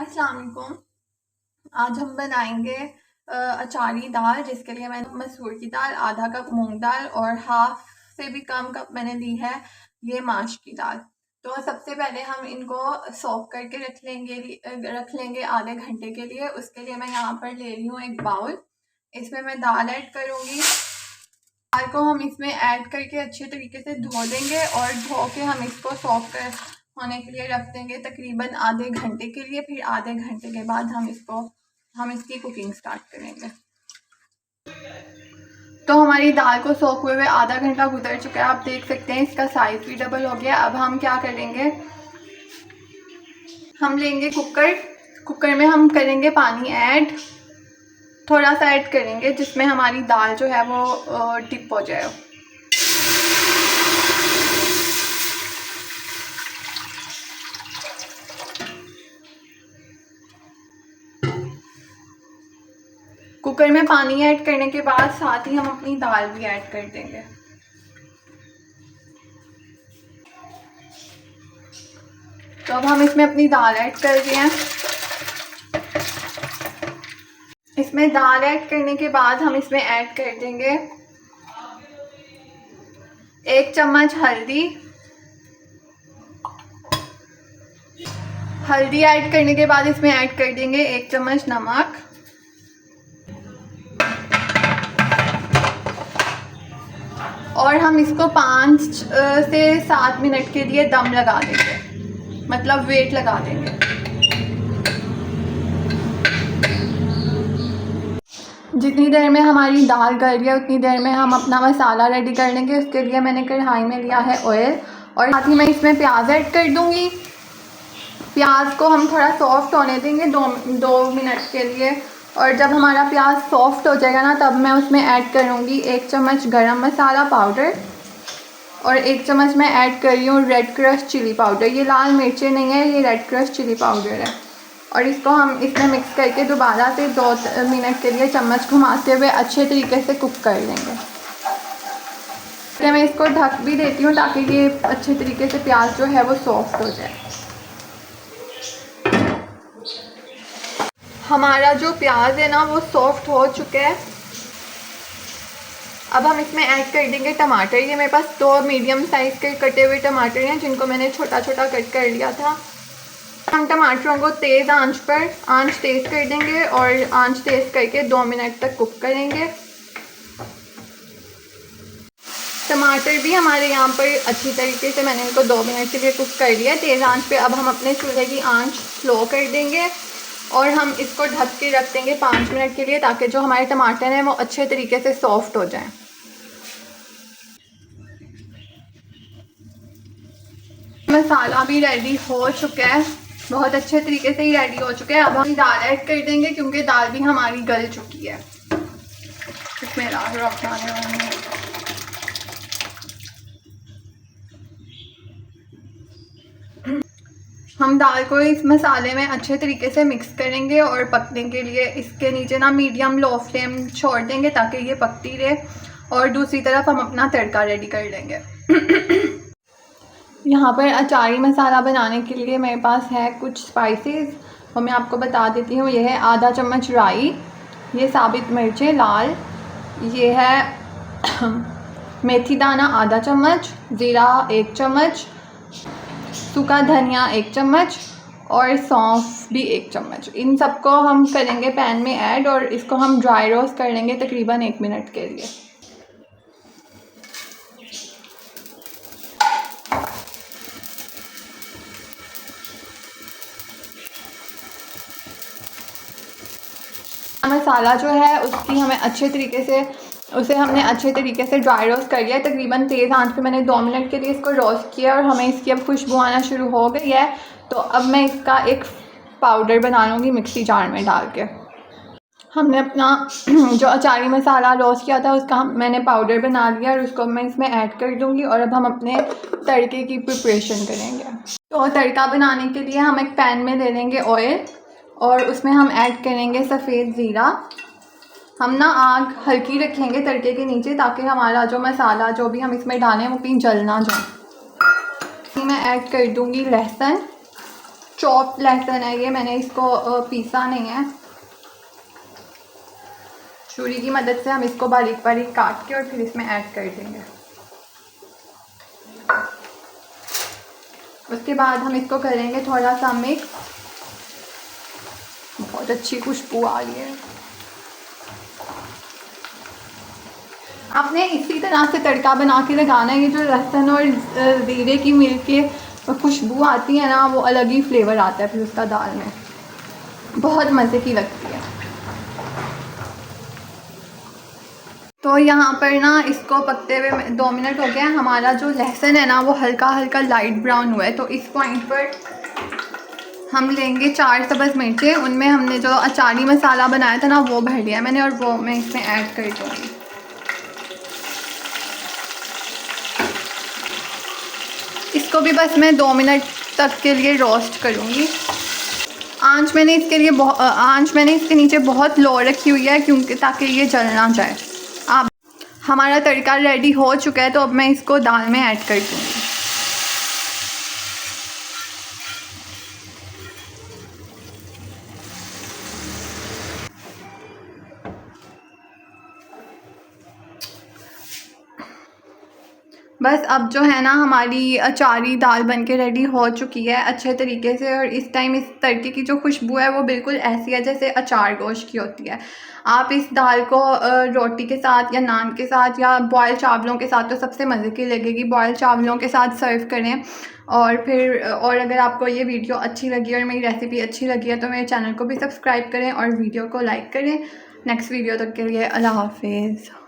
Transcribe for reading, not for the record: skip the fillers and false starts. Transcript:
अस्सलाम वालेकुम। आज हम बनाएंगे अचारी दाल, जिसके लिए मैंने मसूर की दाल, आधा कप मूंग दाल और हाफ से भी कम कप मैंने ली है ये माश की दाल। तो सबसे पहले हम इनको सॉक करके रख लेंगे आधे घंटे के लिए। उसके लिए मैं यहाँ पर ले रही हूँ एक बाउल। इसमें मैं दाल ऐड करूँगी। दाल को हम इसमें ऐड करके अच्छे तरीके से धो देंगे और धो के हम इसको सॉक होने के लिए रख देंगे तकरीबन आधे घंटे के लिए। फिर आधे घंटे के बाद हम इसकी कुकिंग स्टार्ट करेंगे। तो हमारी दाल को सोख हुए आधा घंटा गुजर चुका है। आप देख सकते हैं इसका साइज भी डबल हो गया। अब हम क्या करेंगे, हम लेंगे कुकर में हम करेंगे पानी ऐड, थोड़ा सा ऐड करेंगे जिसमें हमारी दाल जो है वो डिप हो जाए। कुकर में पानी ऐड करने के बाद साथ ही हम अपनी दाल भी ऐड कर देंगे। तो अब हम इसमें अपनी दाल ऐड कर रहे हैं। इसमें दाल ऐड करने के बाद हम इसमें ऐड कर देंगे 1 चम्मच हल्दी ऐड करने के बाद इसमें ऐड कर देंगे 1 चम्मच नमक और हम इसको 5 से 7 मिनट के लिए दम लगा देंगे, मतलब वेट लगा देंगे। जितनी देर में हमारी दाल गल रही है उतनी देर में हम अपना मसाला रेडी कर लेंगे। उसके लिए मैंने कढ़ाई में लिया है ऑयल और साथ ही मैं इसमें प्याज ऐड कर दूंगी। प्याज को हम थोड़ा सॉफ्ट होने देंगे 2 मिनट के लिए। और जब हमारा प्याज सॉफ्ट हो जाएगा ना, तब मैं उसमें ऐड करूँगी 1 चम्मच गरम मसाला पाउडर और 1 चम्मच मैं ऐड कर रही हूँ रेड क्रश चिली पाउडर। ये लाल मिर्चें नहीं है, ये रेड क्रश चिली पाउडर है। और इसको हम इसमें मिक्स करके दोबारा से 2 मिनट के लिए चम्मच घुमाते हुए अच्छे तरीके से कुक कर लेंगे। मैं इसको ढक भी देती हूँ ताकि ये अच्छे तरीके से प्याज जो है वो सॉफ्ट हो जाए। हमारा जो प्याज है ना वो सॉफ्ट हो चुका है। अब हम इसमें ऐड कर देंगे टमाटर। ये मेरे पास 2 मीडियम साइज़ के कटे हुए टमाटर हैं जिनको मैंने छोटा छोटा कट कर लिया था। हम टमाटरों को तेज़ आंच पर तेज़ कर देंगे और आंच तेज़ करके 2 मिनट तक कुक करेंगे। टमाटर भी हमारे यहाँ पर अच्छी तरीके से मैंने इनको 2 मिनट के लिए कुक कर लिया तेज़ आंच पे। अब हम अपने चूल्हे की आंच स्लो कर देंगे और हम इसको ढक के रख देंगे 5 मिनट के लिए ताकि जो हमारे टमाटर हैं वो अच्छे तरीके से सॉफ्ट हो जाएं। मसाला भी रेडी हो चुका है, बहुत अच्छे तरीके से ही रेडी हो चुका है। अब हम दाल ऐड कर देंगे क्योंकि दाल भी हमारी गल चुकी है। इसमें हम दाल को इस मसाले में अच्छे तरीके से मिक्स करेंगे और पकने के लिए इसके नीचे ना मीडियम लो फ्लेम छोड़ देंगे ताकि ये पकती रहे। और दूसरी तरफ हम अपना तड़का रेडी कर लेंगे। यहाँ पर अचारी मसाला बनाने के लिए मेरे पास है कुछ स्पाइसेस, वो मैं आपको बता देती हूँ। ये है आधा चम्मच राई, ये साबित मिर्चें लाल, ये है मेथी दाना आधा चम्मच, ज़ीरा 1 चम्मच, सूखा धनिया 1 चम्मच और सौंफ भी 1 चम्मच। इन सबको हम करेंगे पैन में ऐड और इसको हम ड्राई रोस्ट कर लेंगे तकरीबन 1 मिनट के लिए। मसाला जो है उसे हमने अच्छे तरीके से ड्राई रोस्ट कर लिया। तकरीबन तेज़ आंच पे मैंने 2 मिनट के लिए इसको रोस्ट किया और हमें इसकी अब खुशबू आना शुरू हो गई है। तो अब मैं इसका एक पाउडर बना लूँगी मिक्सी जार में डाल के। हमने अपना जो अचारी मसाला रोस्ट किया था उसका मैंने पाउडर बना लिया और उसको मैं इसमें ऐड कर दूँगी और अब हम अपने तड़के की प्रिपरेशन करेंगे। तो तड़का बनाने के लिए हम एक पैन में ले लेंगे ऑयल और उसमें हम ऐड करेंगे सफ़ेद ज़ीरा। हम ना आग हल्की रखेंगे तड़के के नीचे ताकि हमारा जो मसाला जो भी हम इसमें डालें वो कहीं जल ना जाए। मैं ऐड कर दूंगी लहसुन चॉप्ड लहसुन है ये, मैंने इसको पीसा नहीं है। छुरी की मदद से हम इसको बारीक बारीक काट के और फिर इसमें ऐड कर देंगे। उसके बाद हम इसको करेंगे थोड़ा सा मिक्स। बहुत अच्छी खुशबू आ रही है। आपने इसी तरह से तड़का बना के लगाना है। ये जो लहसुन और ज़ीरे की मिल के खुशबू आती है ना, वो अलग ही फ्लेवर आता है फिर उसका दाल में, बहुत मज़े की लगती है। तो यहाँ पर ना इसको पकते हुए 2 मिनट हो गए। हमारा जो लहसुन है ना वो हल्का हल्का लाइट ब्राउन हुआ है। तो इस पॉइंट पर हम लेंगे 4 सब्ज़ मिर्चें। उनमें हमने जो अचारी मसाला बनाया था ना वो भर लिया मैंने, और वो मैं इसमें ऐड कर दूँगी। इसको भी बस मैं 2 मिनट तक के लिए रोस्ट करूँगी। आंच मैंने इसके नीचे बहुत लो रखी हुई है, क्योंकि ताकि ये जल ना जाए। अब हमारा तड़का रेडी हो चुका है, तो अब मैं इसको दाल में ऐड कर दूँगी। बस अब जो है ना हमारी अचारी दाल बनके रेडी हो चुकी है अच्छे तरीके से। और इस टाइम इस तड़के की जो खुशबू है वो बिल्कुल ऐसी है जैसे अचार गोश्त की होती है। आप इस दाल को रोटी के साथ या नान के साथ या बॉयल चावलों के साथ तो सबसे मज़े की लगेगी। बॉयल चावलों के साथ सर्व करें। और अगर आपको ये वीडियो अच्छी लगी और मेरी रेसिपी अच्छी लगी है तो मेरे चैनल को भी सब्सक्राइब करें और वीडियो को लाइक करें। नेक्स्ट वीडियो तक के लिए अल्लाह हाफिज़।